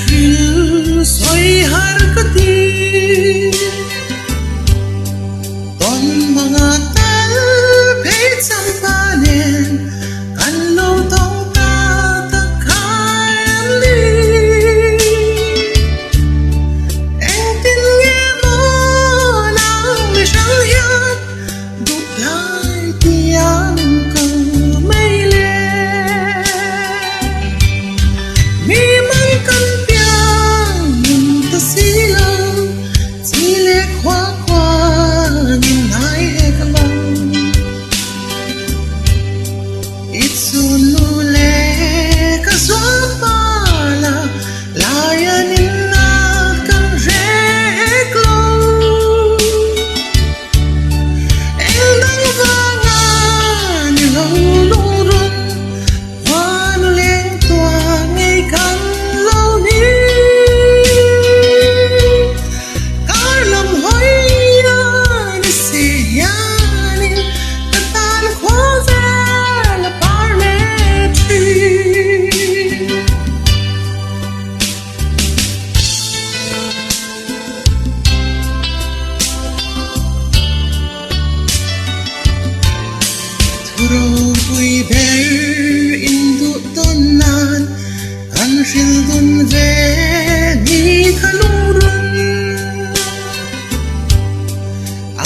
ril soi harkati ton mga tal pay sampanen kan lo tong ta takali em tin nghe mo nang mi sang hiat đục lại tiếng cầu mây lên mi mang căn piang nhìn ta xí lâu chỉ lệ khoa khoa nhìn hai hết lòng ít sun nu lệ cả gió pala layan inna kan rek lâu em đang vanga như lâu lung rung hoa nu lên tỏa ngày càng lâu ní cả lòng hối ya ni se ya ni ta tan khoa ra là par me tri thuro vui ber indu tonan kan ril dun ve ni kalurun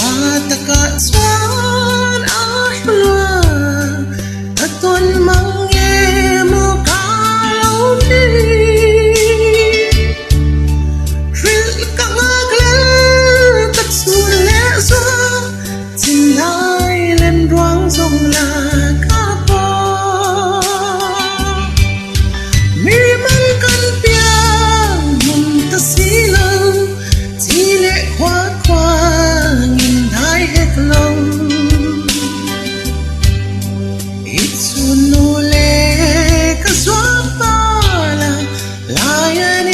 ataka swan ahlwa aton mange mo kalau ni ril kamagle kat sun le so tin lai lên roang sông là ca po mi mang căn piang mong ta xí lâu chỉ lệ khoa khoa nhìn hai hết lòng ít sun nu lệ cả gió pala layan